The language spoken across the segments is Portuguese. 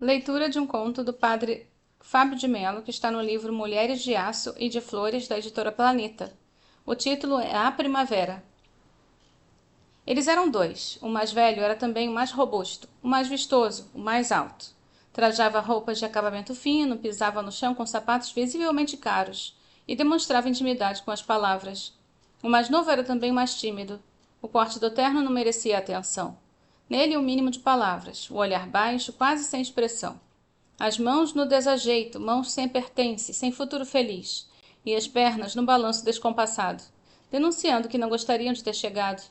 Leitura de um conto do padre Fábio de Mello, que está no livro Mulheres de Aço e de Flores, da editora Planeta. O título é A Primavera. Eles eram dois. O mais velho era também o mais robusto, o mais vistoso, o mais alto. Trajava roupas de acabamento fino, pisava no chão com sapatos visivelmente caros e demonstrava intimidade com as palavras. O mais novo era também o mais tímido. O porte do terno não merecia atenção. Nele, o mínimo de palavras, o olhar baixo, quase sem expressão. As mãos no desajeito, mãos sem pertence, sem futuro feliz, e as pernas no balanço descompassado, denunciando que não gostariam de ter chegado.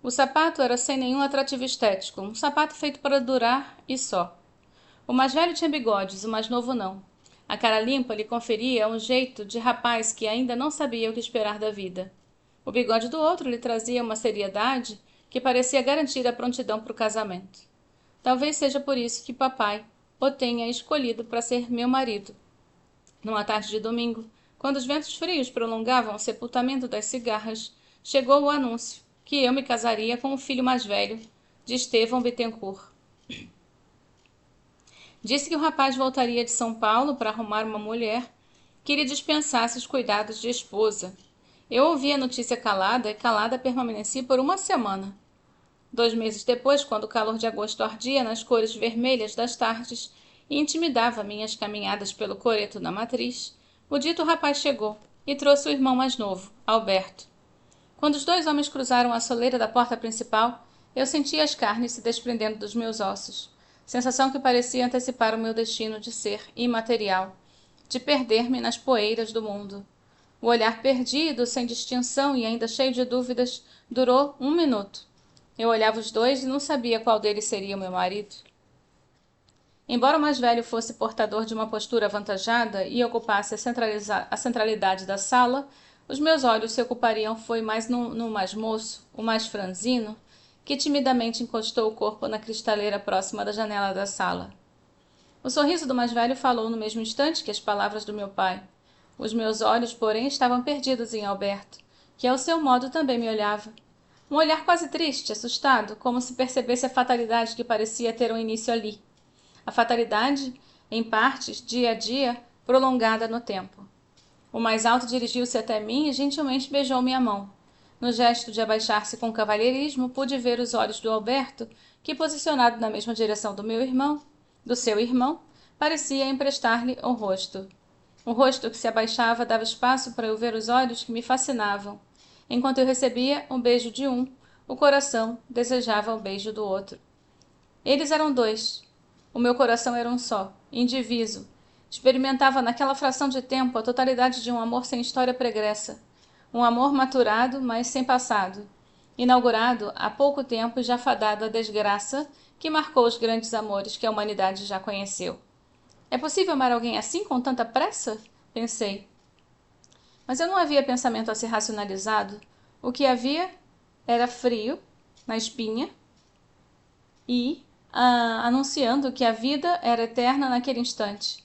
O sapato era sem nenhum atrativo estético, um sapato feito para durar e só. O mais velho tinha bigodes, o mais novo não. A cara limpa lhe conferia um jeito de rapaz que ainda não sabia o que esperar da vida. O bigode do outro lhe trazia uma seriedade que parecia garantir a prontidão para o casamento. Talvez seja por isso que papai o tenha escolhido para ser meu marido. Numa tarde de domingo, quando os ventos frios prolongavam o sepultamento das cigarras, chegou o anúncio que eu me casaria com o filho mais velho de Estevão Bittencourt. Disse que o rapaz voltaria de São Paulo para arrumar uma mulher que lhe dispensasse os cuidados de esposa. Eu ouvi a notícia calada e calada permaneci por uma semana. 2 meses depois, quando o calor de agosto ardia nas cores vermelhas das tardes e intimidava minhas caminhadas pelo coreto da matriz, o dito rapaz chegou e trouxe o irmão mais novo, Alberto. Quando os dois homens cruzaram a soleira da porta principal, eu senti as carnes se desprendendo dos meus ossos, sensação que parecia antecipar o meu destino de ser imaterial, de perder-me nas poeiras do mundo. O olhar perdido, sem distinção e ainda cheio de dúvidas, durou 1 minuto. Eu olhava os dois e não sabia qual deles seria o meu marido. Embora o mais velho fosse portador de uma postura avantajada e ocupasse a centralidade da sala, os meus olhos se ocupariam foi mais no mais moço, o mais franzino, que timidamente encostou o corpo na cristaleira próxima da janela da sala. O sorriso do mais velho falou no mesmo instante que as palavras do meu pai. Os meus olhos, porém, estavam perdidos em Alberto, que ao seu modo também me olhava. Um olhar quase triste, assustado, como se percebesse a fatalidade que parecia ter um início ali. A fatalidade, em partes, dia a dia, prolongada no tempo. O mais alto dirigiu-se até mim e gentilmente beijou minha mão. No gesto de abaixar-se com cavalheirismo, pude ver os olhos do Alberto, que, posicionado na mesma direção do seu irmão, parecia emprestar-lhe o rosto. O rosto que se abaixava dava espaço para eu ver os olhos que me fascinavam. Enquanto eu recebia o beijo de um, o coração desejava o beijo do outro. Eles eram dois. O meu coração era um só, indiviso. Experimentava naquela fração de tempo a totalidade de um amor sem história pregressa. Um amor maturado, mas sem passado. Inaugurado há pouco tempo e já fadado à desgraça que marcou os grandes amores que a humanidade já conheceu. É possível amar alguém assim com tanta pressa? Pensei. Mas eu não havia pensamento a ser racionalizado. O que havia era frio na espinha e anunciando que a vida era eterna naquele instante.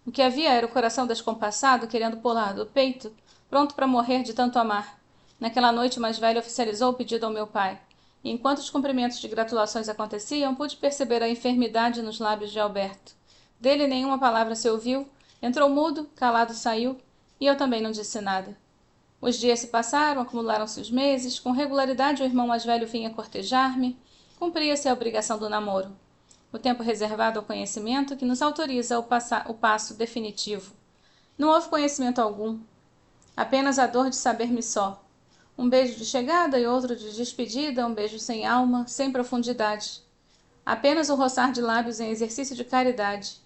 O que havia era o coração descompassado querendo pular do peito, pronto para morrer de tanto amar. Naquela noite o mais velho oficializou o pedido ao meu pai. E enquanto os cumprimentos de gratulações aconteciam, pude perceber a enfermidade nos lábios de Alberto. Dele nenhuma palavra se ouviu, entrou mudo, calado saiu, e eu também não disse nada. Os dias se passaram, acumularam-se os meses, com regularidade o irmão mais velho vinha cortejar-me, cumpria-se a obrigação do namoro. O tempo reservado ao conhecimento que nos autoriza o passo definitivo. Não houve conhecimento algum, apenas a dor de saber-me só. Um beijo de chegada e outro de despedida, um beijo sem alma, sem profundidade. Apenas o roçar de lábios em exercício de caridade.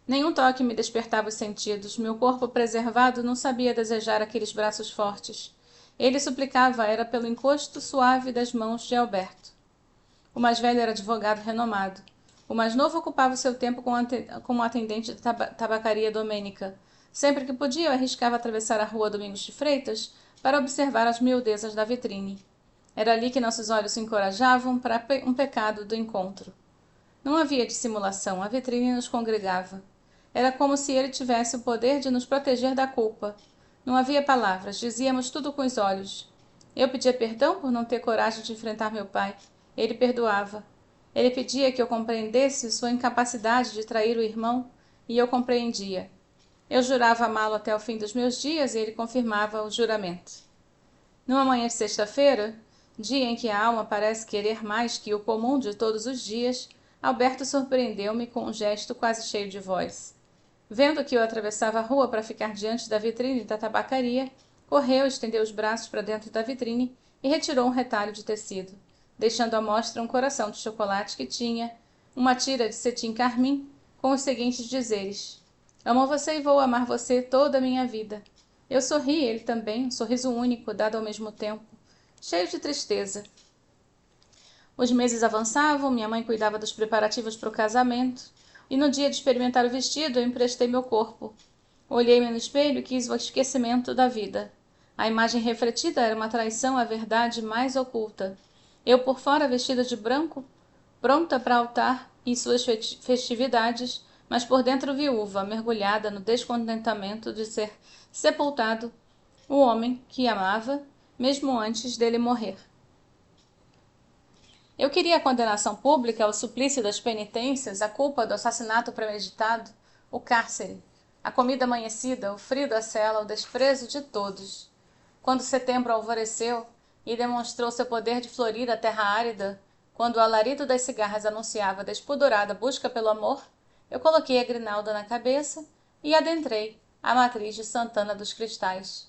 Nenhum toque me despertava os sentidos. Meu corpo preservado não sabia desejar aqueles braços fortes. Ele suplicava, era pelo encosto suave das mãos de Alberto. O mais velho era advogado renomado. O mais novo ocupava o seu tempo como atendente de tabacaria domênica. Sempre que podia, eu arriscava atravessar a rua Domingos de Freitas para observar as miudezas da vitrine. Era ali que nossos olhos se encorajavam para um pecado do encontro. Não havia dissimulação, a vitrine nos congregava. Era como se ele tivesse o poder de nos proteger da culpa. Não havia palavras, dizíamos tudo com os olhos. Eu pedia perdão por não ter coragem de enfrentar meu pai. Ele perdoava. Ele pedia que eu compreendesse sua incapacidade de trair o irmão, e eu compreendia. Eu jurava amá-lo até o fim dos meus dias e ele confirmava o juramento. Numa manhã de sexta-feira, dia em que a alma parece querer mais que o comum de todos os dias, Alberto surpreendeu-me com um gesto quase cheio de voz. Vendo que eu atravessava a rua para ficar diante da vitrine da tabacaria, correu, estendeu os braços para dentro da vitrine e retirou um retalho de tecido, deixando à mostra um coração de chocolate que tinha uma tira de cetim carmim com os seguintes dizeres: amo você e vou amar você toda a minha vida. Eu sorri, ele também, um sorriso único, dado ao mesmo tempo, cheio de tristeza. Os meses avançavam, minha mãe cuidava dos preparativos para o casamento, e no dia de experimentar o vestido eu emprestei meu corpo. Olhei-me no espelho e quis o esquecimento da vida. A imagem refletida era uma traição à verdade mais oculta. Eu por fora vestida de branco, pronta para altar e suas festividades, mas por dentro viúva, mergulhada no descontentamento de ser sepultado o homem que amava, mesmo antes dele morrer. Eu queria a condenação pública, o suplício das penitências, a culpa do assassinato premeditado, o cárcere, a comida amanhecida, o frio da cela, o desprezo de todos. Quando setembro alvoreceu e demonstrou seu poder de florir a terra árida, quando o alarido das cigarras anunciava a despudorada busca pelo amor, eu coloquei a grinalda na cabeça e adentrei a matriz de Santana dos Cristais.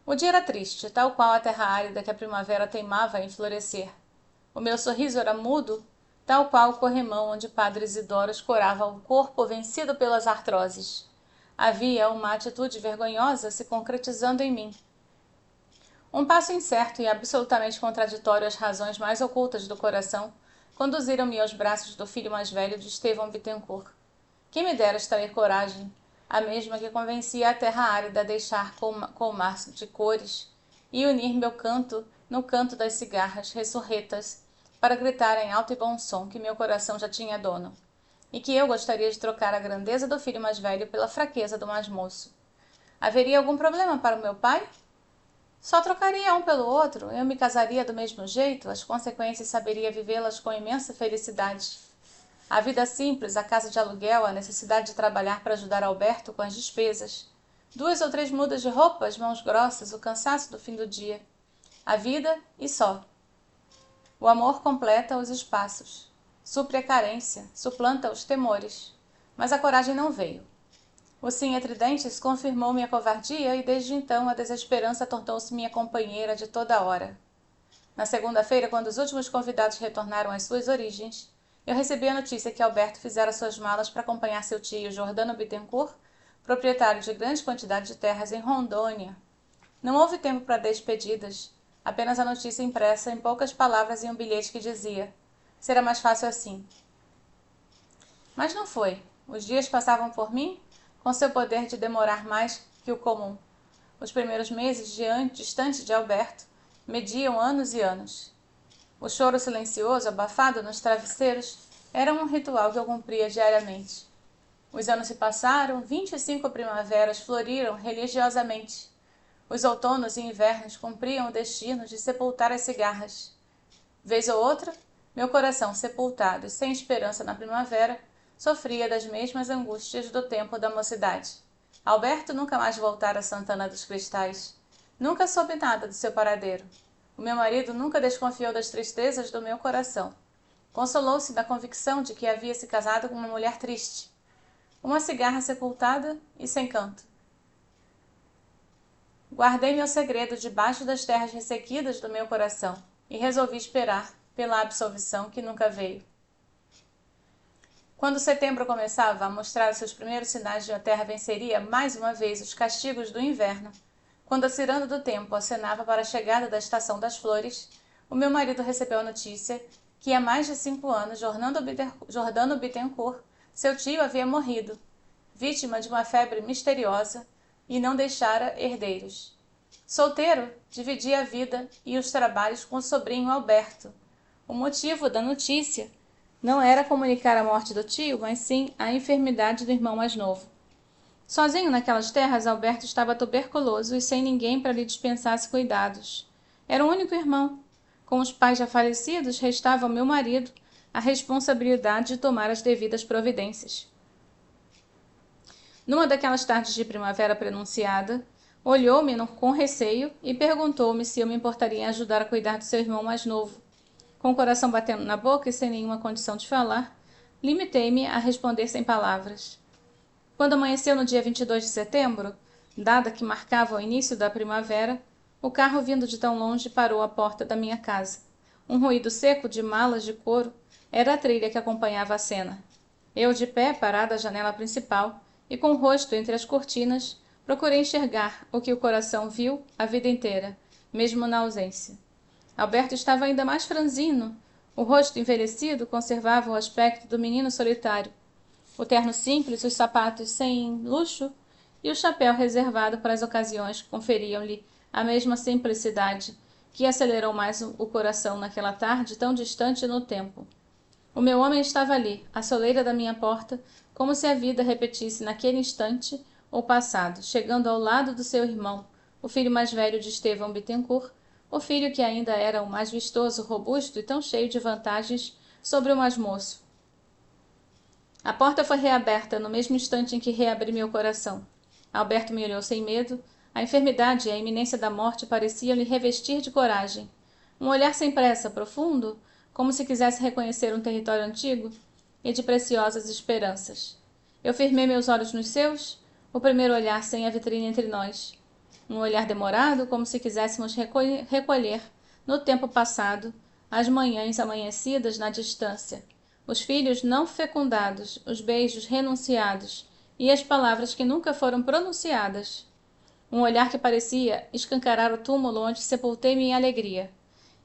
O dia era triste, tal qual a terra árida que a primavera teimava em florescer. O meu sorriso era mudo, tal qual o corrimão onde Padre Isidoro escorava o corpo vencido pelas artroses. Havia uma atitude vergonhosa se concretizando em mim. Um passo incerto e absolutamente contraditório às razões mais ocultas do coração conduziram-me aos braços do filho mais velho de Estevão Bittencourt. Quem me dera extrair coragem, a mesma que convencia a terra árida a deixar colmar de cores e unir meu canto no canto das cigarras ressurretas para gritar em alto e bom som que meu coração já tinha dono, e que eu gostaria de trocar a grandeza do filho mais velho pela fraqueza do mais moço. Haveria algum problema para o meu pai? Só trocaria um pelo outro, eu me casaria do mesmo jeito, as consequências saberia vivê-las com imensa felicidade. A vida simples, a casa de aluguel, a necessidade de trabalhar para ajudar Alberto com as despesas, 2 ou 3 mudas de roupa, as mãos grossas, o cansaço do fim do dia. A vida e só. O amor completa os espaços, supre a carência, suplanta os temores. Mas a coragem não veio. O sim entre dentes confirmou minha covardia e desde então a desesperança tornou-se minha companheira de toda hora. Na segunda-feira, quando os últimos convidados retornaram às suas origens, eu recebi a notícia que Alberto fizera suas malas para acompanhar seu tio Jordano Bittencourt, proprietário de grande quantidade de terras em Rondônia. Não houve tempo para despedidas, apenas a notícia impressa em poucas palavras em um bilhete que dizia: será mais fácil assim. Mas não foi. Os dias passavam por mim, com seu poder de demorar mais que o comum. Os primeiros meses, distante de Alberto, mediam anos e anos. O choro silencioso, abafado nos travesseiros, era um ritual que eu cumpria diariamente. Os anos se passaram, 25 primaveras floriram religiosamente. Os outonos e invernos cumpriam o destino de sepultar as cigarras. Vez ou outra, meu coração sepultado e sem esperança na primavera, sofria das mesmas angústias do tempo da mocidade. Alberto nunca mais voltara a Santana dos Cristais. Nunca soube nada do seu paradeiro. O meu marido nunca desconfiou das tristezas do meu coração. Consolou-se da convicção de que havia se casado com uma mulher triste. Uma cigarra sepultada e sem canto. Guardei meu segredo debaixo das terras ressequidas do meu coração e resolvi esperar pela absolvição que nunca veio. Quando setembro começava a mostrar seus primeiros sinais de a terra venceria mais uma vez os castigos do inverno, quando a ciranda do tempo acenava para a chegada da estação das flores, o meu marido recebeu a notícia que há mais de 5 anos Jordano Bittencourt, seu tio, havia morrido, vítima de uma febre misteriosa, e não deixara herdeiros. Solteiro, dividia a vida e os trabalhos com o sobrinho Alberto. O motivo da notícia não era comunicar a morte do tio, mas sim a enfermidade do irmão mais novo. Sozinho naquelas terras, Alberto estava tuberculoso e sem ninguém para lhe dispensasse cuidados. Era o único irmão. Com os pais já falecidos, restava o meu marido, a responsabilidade de tomar as devidas providências. Numa daquelas tardes de primavera prenunciada, olhou-me com receio e perguntou-me se eu me importaria em ajudar a cuidar do seu irmão mais novo. Com o coração batendo na boca e sem nenhuma condição de falar, limitei-me a responder sem palavras. Quando amanheceu no dia 22 de setembro, data que marcava o início da primavera, o carro vindo de tão longe parou à porta da minha casa. Um ruído seco de malas de couro era a trilha que acompanhava a cena. Eu, de pé, parada à janela principal e com o rosto entre as cortinas, procurei enxergar o que o coração viu a vida inteira, mesmo na ausência. Alberto estava ainda mais franzino. O rosto envelhecido conservava o aspecto do menino solitário. O terno simples, os sapatos sem luxo e o chapéu reservado para as ocasiões conferiam-lhe a mesma simplicidade que acelerou mais o coração naquela tarde tão distante no tempo. O meu homem estava ali, à soleira da minha porta, como se a vida repetisse naquele instante o passado, chegando ao lado do seu irmão, o filho mais velho de Estevão Bittencourt, o filho que ainda era o mais vistoso, robusto e tão cheio de vantagens sobre o mais moço. A porta foi reaberta no mesmo instante em que reabri meu coração. Alberto me olhou sem medo. A enfermidade e a iminência da morte pareciam-lhe revestir de coragem. Um olhar sem pressa, profundo, como se quisesse reconhecer um território antigo e de preciosas esperanças. Eu firmei meus olhos nos seus, o primeiro olhar sem a vitrine entre nós. Um olhar demorado, como se quiséssemos recolher, no tempo passado, as manhãs amanhecidas na distância, os filhos não fecundados, os beijos renunciados e as palavras que nunca foram pronunciadas. Um olhar que parecia escancarar o túmulo onde sepultei minha alegria.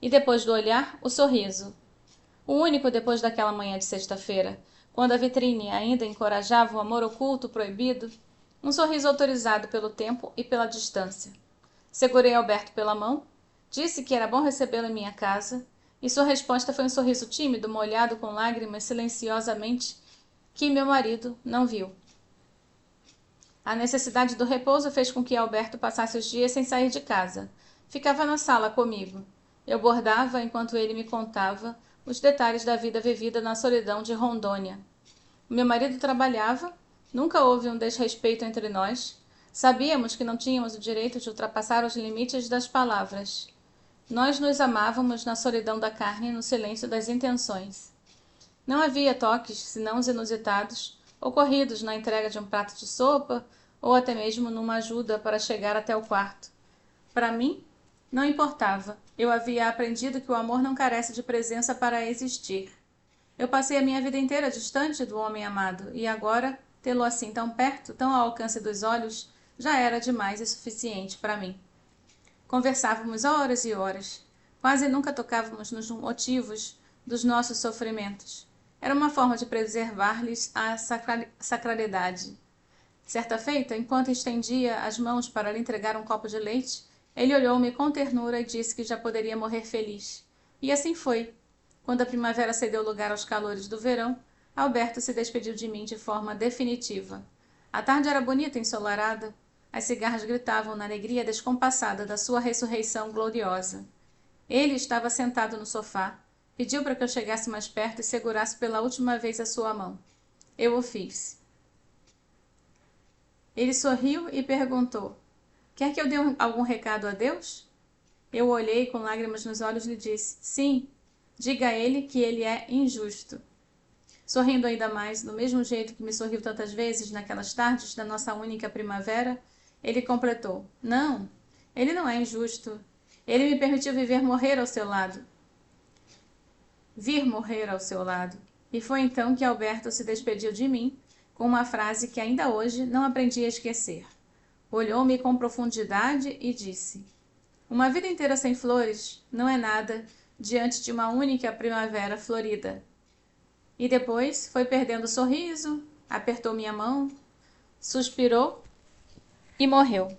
E depois do olhar, o sorriso. O único depois daquela manhã de sexta-feira, quando a vitrine ainda encorajava o amor oculto proibido, um sorriso autorizado pelo tempo e pela distância. Segurei Alberto pela mão, disse que era bom recebê-lo em minha casa, e sua resposta foi um sorriso tímido, molhado com lágrimas silenciosamente, que meu marido não viu. A necessidade do repouso fez com que Alberto passasse os dias sem sair de casa. Ficava na sala comigo. Eu bordava enquanto ele me contava os detalhes da vida vivida na solidão de Rondônia. Meu marido trabalhava, nunca houve um desrespeito entre nós. Sabíamos que não tínhamos o direito de ultrapassar os limites das palavras. Nós nos amávamos na solidão da carne e no silêncio das intenções. Não havia toques, senão os inusitados, ocorridos na entrega de um prato de sopa ou até mesmo numa ajuda para chegar até o quarto. Para mim, não importava. Eu havia aprendido que o amor não carece de presença para existir. Eu passei a minha vida inteira distante do homem amado, e agora, tê-lo assim tão perto, tão ao alcance dos olhos, já era demais e suficiente para mim. Conversávamos horas e horas. Quase nunca tocávamos nos motivos dos nossos sofrimentos. Era uma forma de preservar-lhes a sacralidade. Certa feita, enquanto estendia as mãos para lhe entregar um copo de leite, ele olhou-me com ternura e disse que já poderia morrer feliz. E assim foi. Quando a primavera cedeu lugar aos calores do verão, Alberto se despediu de mim de forma definitiva. A tarde era bonita e ensolarada. As cigarras gritavam na alegria descompassada da sua ressurreição gloriosa. Ele estava sentado no sofá. Pediu para que eu chegasse mais perto e segurasse pela última vez a sua mão. Eu o fiz. Ele sorriu e perguntou: quer que eu dê algum recado a Deus? Eu olhei com lágrimas nos olhos e lhe disse: sim, diga a ele que ele é injusto. Sorrindo ainda mais, do mesmo jeito que me sorriu tantas vezes naquelas tardes da nossa única primavera, ele completou: não, ele não é injusto. Ele me permitiu morrer ao seu lado. Vir morrer ao seu lado. E foi então que Alberto se despediu de mim, com uma frase que ainda hoje não aprendi a esquecer. Olhou-me com profundidade e disse: uma vida inteira sem flores não é nada diante de uma única primavera florida. E depois foi perdendo o sorriso, apertou minha mão, suspirou e morreu.